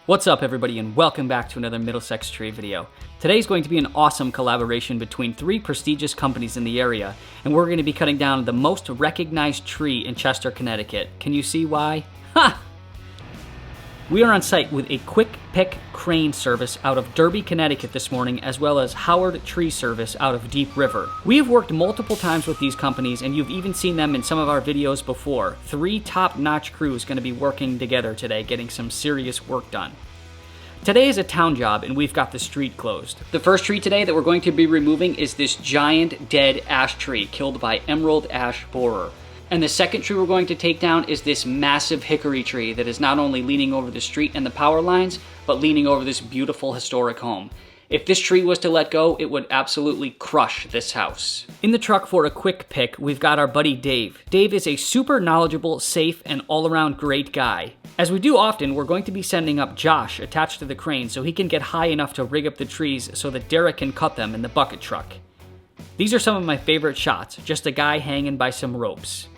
What's up everybody and welcome back to another Middlesex tree video. Today's going to be an awesome collaboration between three prestigious companies in the area, and we're going to be cutting down the most recognized tree in Chester, Connecticut. Can you see why? Ha! We are on site with a quick pick crane service out of Derby, Connecticut this morning, as well as Howard Tree Service out of Deep River. We have worked multiple times with these companies, and you've even seen them in some of our videos before. Three top-notch crews going to be working together today, getting some serious work done. Today is a town job, and we've got the street closed. The first tree today that we're going to be removing is this giant dead ash tree killed by emerald ash borer. And the second tree we're going to take down is this massive hickory tree that is not only leaning over the street and the power lines, but leaning over this beautiful historic home. If this tree was to let go, it would absolutely crush this house. In the truck for a quick pick, we've got our buddy Dave. Dave is a super knowledgeable, safe, and all-around great guy. As we do often, we're going to be sending up Josh attached to the crane so he can get high enough to rig up the trees so that Derek can cut them in the bucket truck. These are some of my favorite shots, just a guy hanging by some ropes.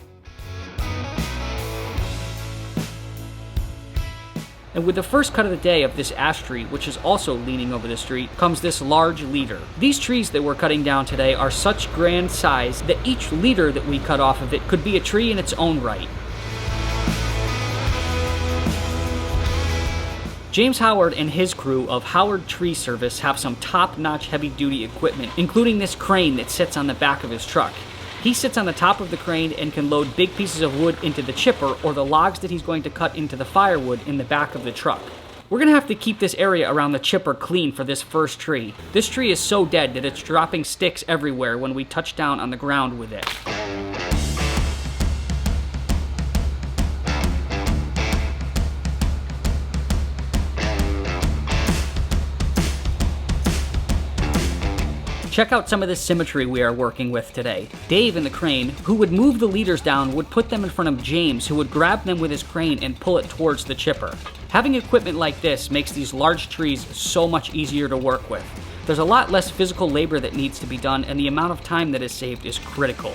And with the first cut of the day of this ash tree, which is also leaning over the street, comes this large leader. These trees that we're cutting down today are such grand size that each leader that we cut off of it could be a tree in its own right. James Howard and his crew of Howard Tree Service have some top-notch heavy-duty equipment, including this crane that sits on the back of his truck. He sits on the top of the crane and can load big pieces of wood into the chipper or the logs that he's going to cut into the firewood in the back of the truck. We're going to have to keep this area around the chipper clean for this first tree. This tree is so dead that it's dropping sticks everywhere when we touch down on the ground with it. Check out some of the symmetry we are working with today. Dave in the crane, who would move the leaders down, would put them in front of James, who would grab them with his crane and pull it towards the chipper. Having equipment like this makes these large trees so much easier to work with. There's a lot less physical labor that needs to be done, and the amount of time that is saved is critical.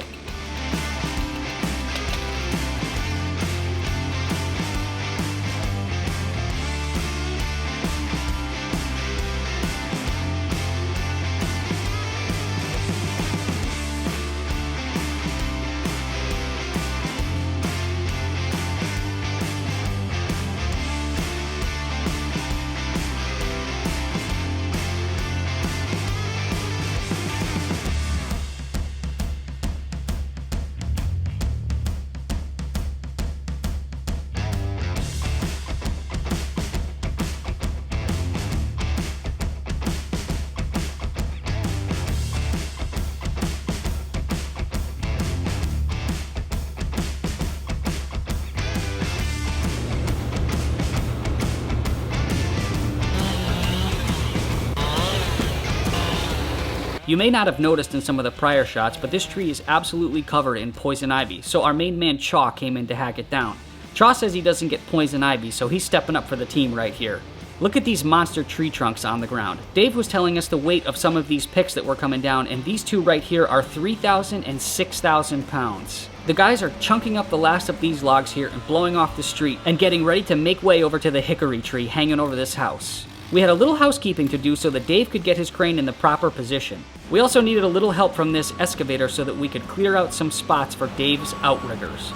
You may not have noticed in some of the prior shots, but this tree is absolutely covered in poison ivy, so our main man Chaw came in to hack it down. Chaw says he doesn't get poison ivy, so he's stepping up for the team right here. Look at these monster tree trunks on the ground. Dave was telling us the weight of some of these picks that were coming down, and these two right here are 3,000 and 6,000 pounds. The guys are chunking up the last of these logs here and blowing off the street and getting ready to make way over to the hickory tree hanging over this house. We had a little housekeeping to do so that Dave could get his crane in the proper position. We also needed a little help from this excavator so that we could clear out some spots for Dave's outriggers.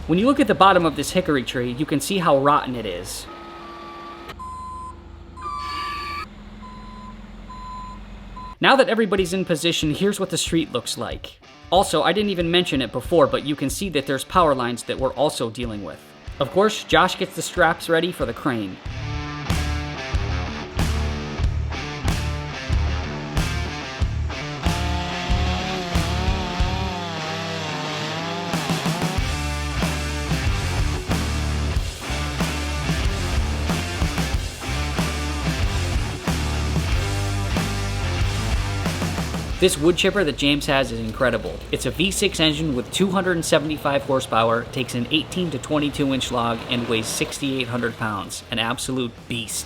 When you look at the bottom of this hickory tree, you can see how rotten it is. Now that everybody's in position, here's what the street looks like. Also, I didn't even mention it before, but you can see that there's power lines that we're also dealing with. Of course, Josh gets the straps ready for the crane. This wood chipper that James has is incredible. It's a V6 engine with 275 horsepower, takes an 18 to 22 inch log, and weighs 6,800 pounds. An absolute beast.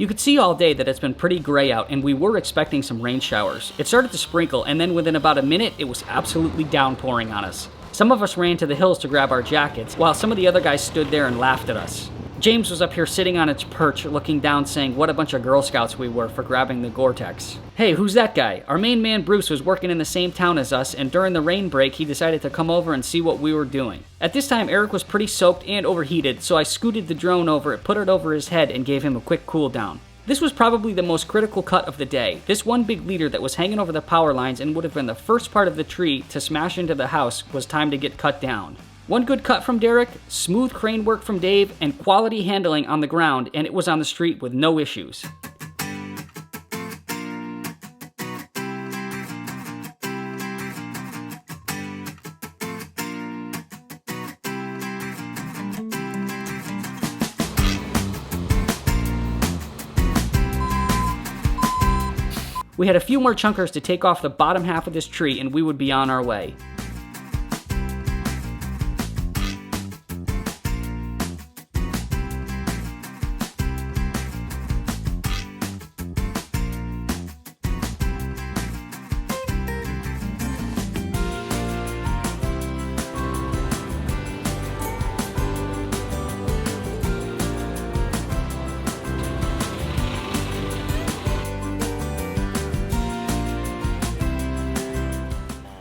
You could see all day that it's been pretty gray out, and we were expecting some rain showers. It started to sprinkle, and then within about a minute, it was absolutely downpouring on us. Some of us ran to the hills to grab our jackets, while some of the other guys stood there and laughed at us. James was up here sitting on its perch, looking down saying what a bunch of Girl Scouts we were for grabbing the Gore-Tex. Hey, who's that guy? Our main man Bruce was working in the same town as us, and during the rain break, he decided to come over and see what we were doing. At this time, Eric was pretty soaked and overheated, so I scooted the drone over, put it over his head, and gave him a quick cool down. This was probably the most critical cut of the day. This one big leader that was hanging over the power lines and would have been the first part of the tree to smash into the house was time to get cut down. One good cut from Derek, smooth crane work from Dave, and quality handling on the ground, and it was on the street with no issues. We had a few more chunkers to take off the bottom half of this tree and we would be on our way.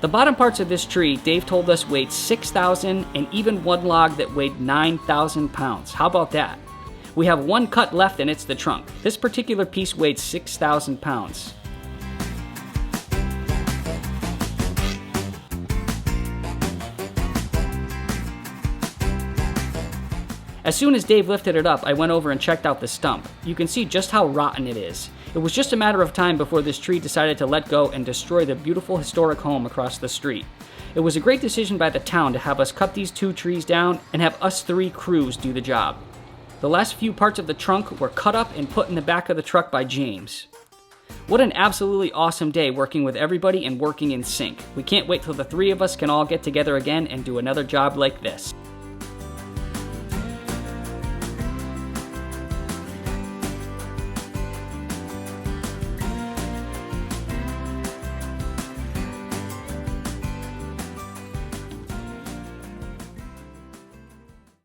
The bottom parts of this tree, Dave told us, weighed 6,000 and even one log that weighed 9,000 pounds. How about that? We have one cut left and it's the trunk. This particular piece weighed 6,000 pounds. As soon as Dave lifted it up, I went over and checked out the stump. You can see just how rotten it is. It was just a matter of time before this tree decided to let go and destroy the beautiful historic home across the street. It was a great decision by the town to have us cut these 2 trees down and have us 3 crews do the job. The last few parts of the trunk were cut up and put in the back of the truck by James. What an absolutely awesome day working with everybody and working in sync. We can't wait till the 3 of us can all get together again and do another job like this.